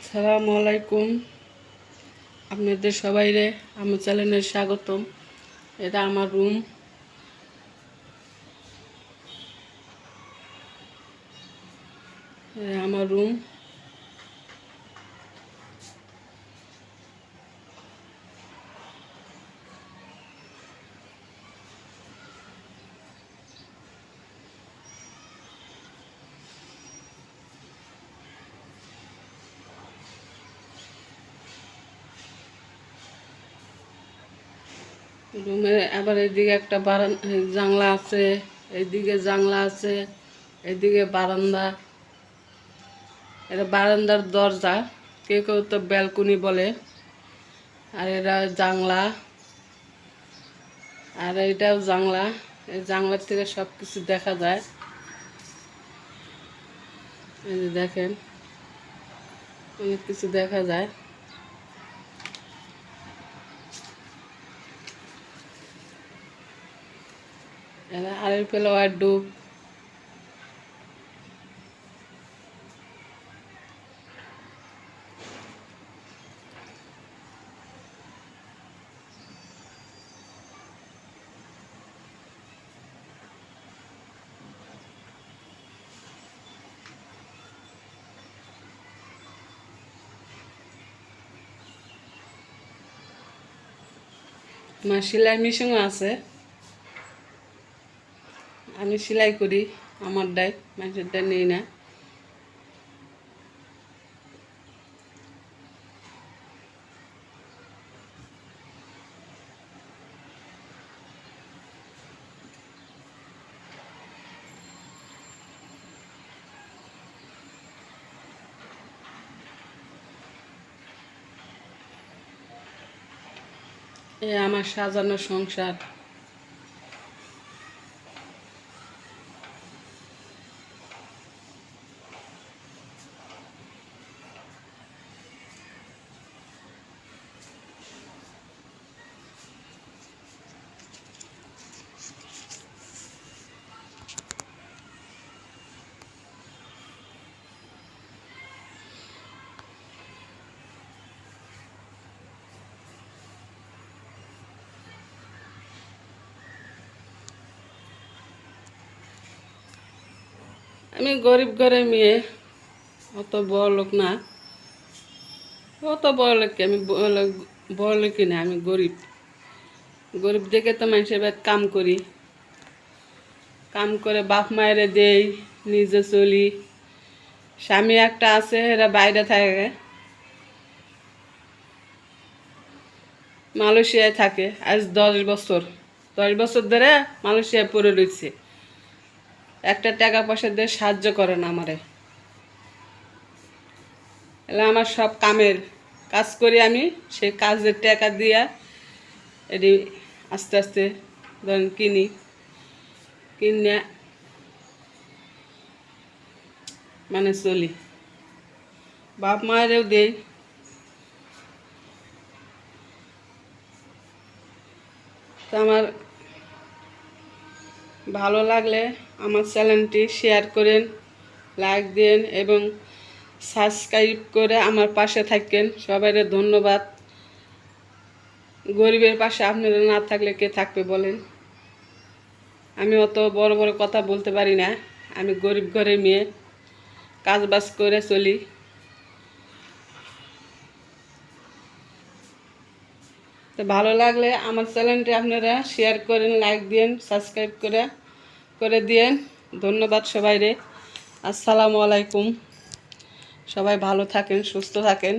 আসসালামু আলাইকুম। আপনাদের সবাইরে আমার চ্যানেলে স্বাগতম। এটা আমার রুম। আমার রুম। রুমের আবার এদিকে একটা জানলা আছে, এইদিকে জানলা আছে, এদিকে বারান্দা। এটা বারান্দার দরজা, কেউ কেউ তো ব্যালকনি বলে। আর এরা জানলা, আর এটাও জানলা। এই জানলার থেকে সব কিছু দেখা যায়। এই যে দেখেন, অনেক কিছু দেখা যায়। এরা আরের পেলো আর ডুব। আমার সেলাই মেশিনও আছে, আমি সেলাই করি। আমার ডাই মানুষেরটা নেই না। এ আমার সাজানো সংসার। আমি গরিব ঘরের মেয়ে, অত বড় লোক না। অত বড় লোক কি, আমি বড় লোকই না, আমি গরিব। গরিব দেখে তো মানুষের বাড়িতে কাম করি, কাম করে বাপ মায়েরে দেই, নিজে চলি। স্বামী একটা আছে, এরা বাইরে থাকে, মালয়েশিয়ায় থাকে। আজ 10 বছর, 10 বছর ধরে মালয়েশিয়ায় পড়ে রয়েছে। একটা টাকা পয়সা দিয়ে সাহায্য করে না আমারে। এলা আমার সব কামের কাজ করি আমি, সেই কাজের টাকা দিয়া এটি আস্তে আস্তে ধরেন কিনে মানে চলি। বাপ মায়েরও দেই। তো আমার ভালো লাগলে আমার চ্যানেলটি শেয়ার করেন, লাইক দেন এবং সাবস্ক্রাইব করে আমার পাশে থাকেন। সবাইকে ধন্যবাদ। গরিবের পাশে আপনারা না থাকলে কে থাকবে বলেন? আমি অত বড় বড় কথা বলতে পারি না, আমি গরিব ঘরের মেয়ে, কাজ বাজ করে চলি। তো ভালো লাগলে আমার চ্যানেলটি আপনারা শেয়ার করেন, লাইক দিন, সাবস্ক্রাইব করে দিন। ধন্যবাদ সবাইরে। আসসালামু আলাইকুম। সবাই ভালো থাকেন, সুস্থ থাকেন।